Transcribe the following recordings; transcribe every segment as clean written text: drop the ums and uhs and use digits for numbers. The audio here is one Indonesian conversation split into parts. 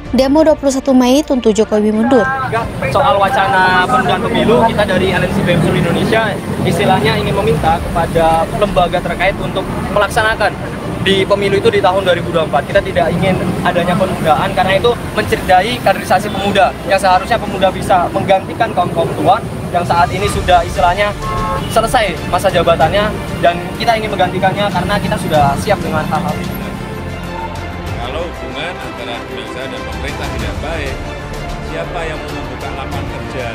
Demo 21 Mei tuntut Jokowi mundur. Soal wacana penundaan pemilu, kita dari LNC BEM Seluruh Indonesia istilahnya ingin meminta kepada lembaga terkait untuk melaksanakan di pemilu itu di tahun 2024. Kita tidak ingin adanya penundaan karena itu mencerdai kaderisasi pemuda yang seharusnya pemuda bisa menggantikan kaum-kaum tua yang saat ini sudah istilahnya selesai masa jabatannya, dan kita ingin menggantikannya karena kita sudah siap dengan hal-hal itu. Kalau hubungan antara Indonesia dan pemerintah tidak baik, siapa yang mau membuka lapangan kerja?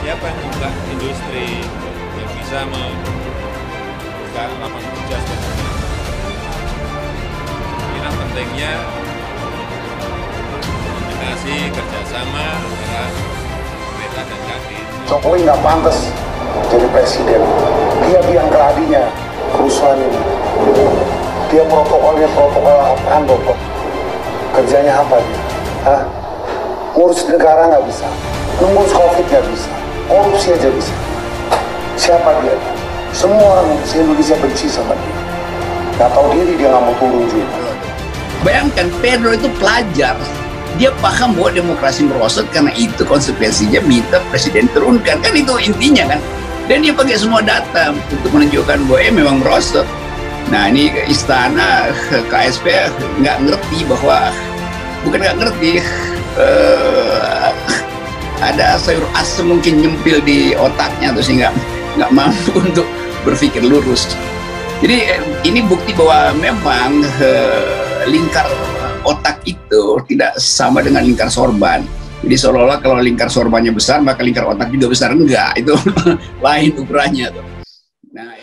Siapa yang membuka industri yang bisa membuka lapangan kerja sebenarnya? Ini pentingnya koordinasi kerjasama antara pemerintah dan Kadin. Jokowi nggak pantas jadi presiden. Dia biang keladinya kerusuhan ini. Dia protokol apaan kok? Kerjanya apa dia? Hah? Ngurus negara nggak bisa, ngurus COVID nggak bisa, korupsi aja bisa. Siapa dia? Semua orang Indonesia benci sama dia. Nggak tahu diri dia nggak mau turun juga. Bayangkan Pedro itu pelajar, dia paham bahwa demokrasi merosot, karena itu konsekuensinya minta presiden turunkan, kan itu intinya kan. Dan dia pakai semua data untuk menunjukkan bahwa memang merosot. Nah ini istana KSP nggak ngerti bahwa, bukan nggak ngerti, ada sayur asem mungkin nyempil di otaknya atau sehingga nggak mampu untuk berpikir lurus. Jadi ini bukti bahwa memang lingkar otak itu tidak sama dengan lingkar sorban. Jadi seolah-olah kalau lingkar sorbannya besar maka lingkar otak juga besar, enggak, itu lain ukurannya tuh. Nah,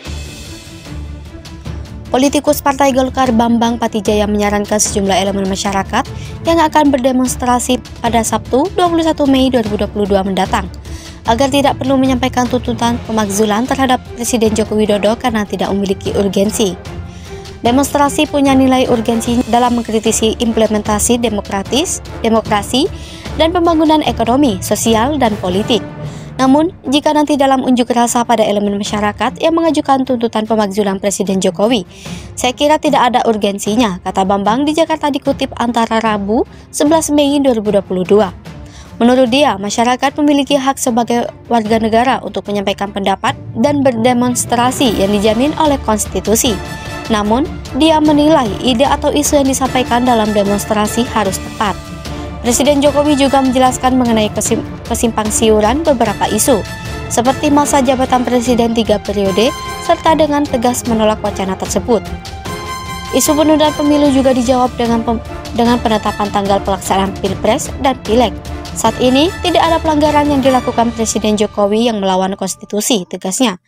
Politikus Partai Golkar Bambang Patijaya menyarankan sejumlah elemen masyarakat yang akan berdemonstrasi pada Sabtu 21 Mei 2022 mendatang agar tidak perlu menyampaikan tuntutan pemakzulan terhadap Presiden Joko Widodo karena tidak memiliki urgensi. Demonstrasi punya nilai urgensi dalam mengkritisi implementasi demokrasi, dan pembangunan ekonomi, sosial, dan politik. Namun, jika nanti dalam unjuk rasa pada elemen masyarakat yang mengajukan tuntutan pemakzulan Presiden Jokowi, saya kira tidak ada urgensinya, kata Bambang di Jakarta dikutip Antara Rabu 11 Mei 2022. Menurut dia, masyarakat memiliki hak sebagai warga negara untuk menyampaikan pendapat dan berdemonstrasi yang dijamin oleh konstitusi. Namun, dia menilai ide atau isu yang disampaikan dalam demonstrasi harus tepat. Presiden Jokowi juga menjelaskan mengenai kesimpang siuran beberapa isu, seperti masa jabatan Presiden 3 periode, serta dengan tegas menolak wacana tersebut. Isu penundaan pemilu juga dijawab dengan penetapan tanggal pelaksanaan Pilpres dan Pileg. Saat ini tidak ada pelanggaran yang dilakukan Presiden Jokowi yang melawan konstitusi, tegasnya.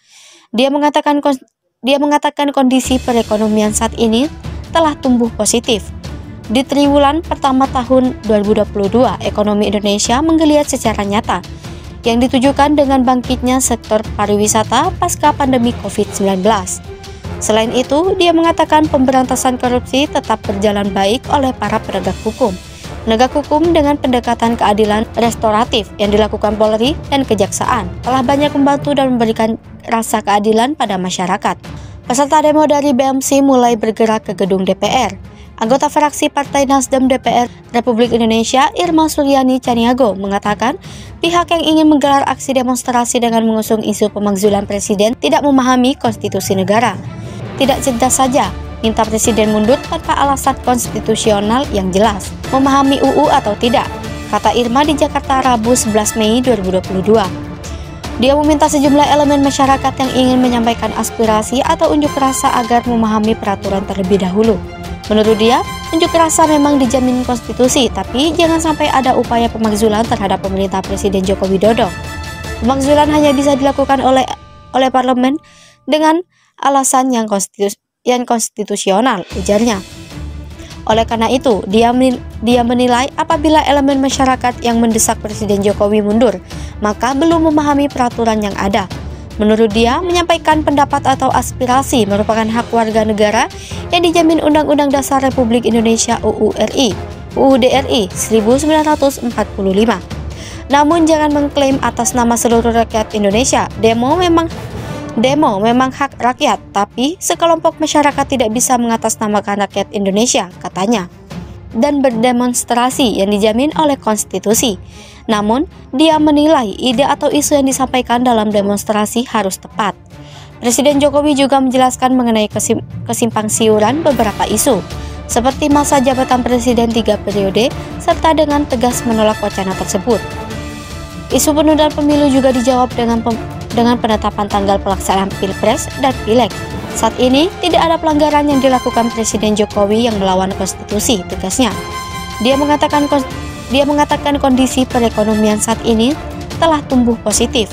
Dia mengatakan kondisi perekonomian saat ini telah tumbuh positif. Di triwulan pertama tahun 2022, ekonomi Indonesia menggeliat secara nyata, yang ditujukan dengan bangkitnya sektor pariwisata pasca pandemi COVID-19. Selain itu, dia mengatakan pemberantasan korupsi tetap berjalan baik oleh para penegak hukum. Penegak hukum dengan pendekatan keadilan restoratif yang dilakukan Polri dan Kejaksaan telah banyak membantu dan memberikan rasa keadilan pada masyarakat. Peserta demo dari BMC mulai bergerak ke gedung DPR. Anggota fraksi Partai Nasdem DPR Republik Indonesia Irma Suryani Caniago mengatakan pihak yang ingin menggelar aksi demonstrasi dengan mengusung isu pemakzulan presiden tidak memahami konstitusi negara. Tidak cerdas saja minta presiden mundur tanpa alasan konstitusional yang jelas. Memahami UU atau tidak, kata Irma di Jakarta Rabu 11 Mei 2022. Dia meminta sejumlah elemen masyarakat yang ingin menyampaikan aspirasi atau unjuk rasa agar memahami peraturan terlebih dahulu. Menurut dia, unjuk rasa memang dijamin konstitusi, tapi jangan sampai ada upaya pemakzulan terhadap pemerintah Presiden Joko Widodo. Pemakzulan hanya bisa dilakukan oleh parlemen dengan alasan yang konstitusional, ujarnya. Oleh karena itu, dia menilai apabila elemen masyarakat yang mendesak Presiden Jokowi mundur, maka belum memahami peraturan yang ada. Menurut dia, menyampaikan pendapat atau aspirasi merupakan hak warga negara yang dijamin Undang-Undang Dasar Republik Indonesia UUD RI 1945. Namun jangan mengklaim atas nama seluruh rakyat Indonesia. Demo memang hak rakyat, tapi sekelompok masyarakat tidak bisa mengatasnamakan rakyat Indonesia, katanya. dan berdemonstrasi yang dijamin oleh konstitusi. Namun, dia menilai ide atau isu yang disampaikan dalam demonstrasi harus tepat. Presiden Jokowi juga menjelaskan mengenai kesimpang siuran beberapa isu, seperti masa jabatan presiden 3 periode, serta dengan tegas menolak wacana tersebut. Isu penundaan pemilu juga dijawab dengan penetapan tanggal pelaksanaan Pilpres dan Pileg. Saat ini tidak ada pelanggaran yang dilakukan Presiden Jokowi yang melawan konstitusi, tegasnya. Dia mengatakan kondisi perekonomian saat ini telah tumbuh positif.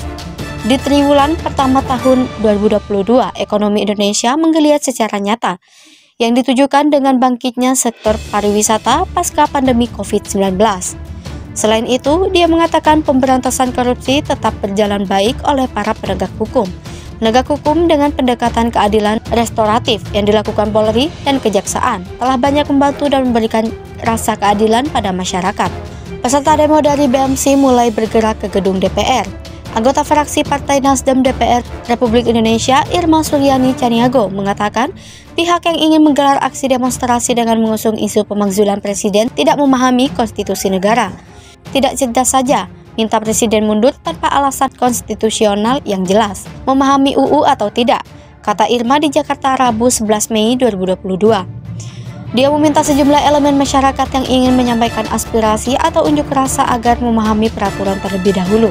Di triwulan pertama tahun 2022, ekonomi Indonesia menggeliat secara nyata, yang ditujukan dengan bangkitnya sektor pariwisata pasca pandemi COVID-19. Selain itu, dia mengatakan pemberantasan korupsi tetap berjalan baik oleh para penegak hukum. Penegak hukum dengan pendekatan keadilan restoratif yang dilakukan Polri dan Kejaksaan telah banyak membantu dan memberikan rasa keadilan pada masyarakat. Peserta demo dari BMC mulai bergerak ke gedung DPR. Anggota fraksi Partai Nasdem DPR Republik Indonesia, Irma Suryani Caniago, mengatakan pihak yang ingin menggelar aksi demonstrasi dengan mengusung isu pemakzulan presiden tidak memahami konstitusi negara. Tidak cerdas saja minta presiden mundur tanpa alasan konstitusional yang jelas. Memahami UU atau tidak, kata Irma di Jakarta Rabu 11 Mei 2022. Dia meminta sejumlah elemen masyarakat yang ingin menyampaikan aspirasi atau unjuk rasa agar memahami peraturan terlebih dahulu.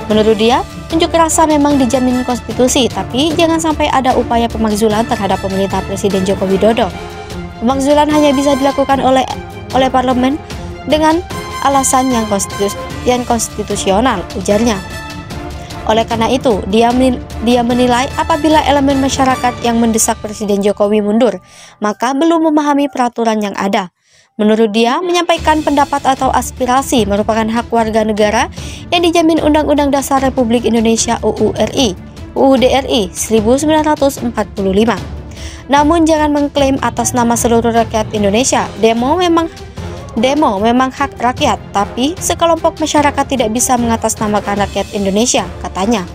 Menurut dia, unjuk rasa memang dijamin konstitusi, tapi jangan sampai ada upaya pemakzulan terhadap pemerintah Presiden Joko Widodo. Pemakzulan hanya bisa dilakukan oleh parlemen dengan alasan yang konstitusional, ujarnya. Oleh karena itu, dia menilai apabila elemen masyarakat yang mendesak Presiden Jokowi mundur, maka belum memahami peraturan yang ada. Menurut dia, menyampaikan pendapat atau aspirasi merupakan hak warga negara yang dijamin Undang-Undang Dasar Republik Indonesia UUD RI 1945. Namun jangan mengklaim atas nama seluruh rakyat Indonesia. Demo memang hak rakyat, tapi sekelompok masyarakat tidak bisa mengatasnamakan rakyat Indonesia, katanya.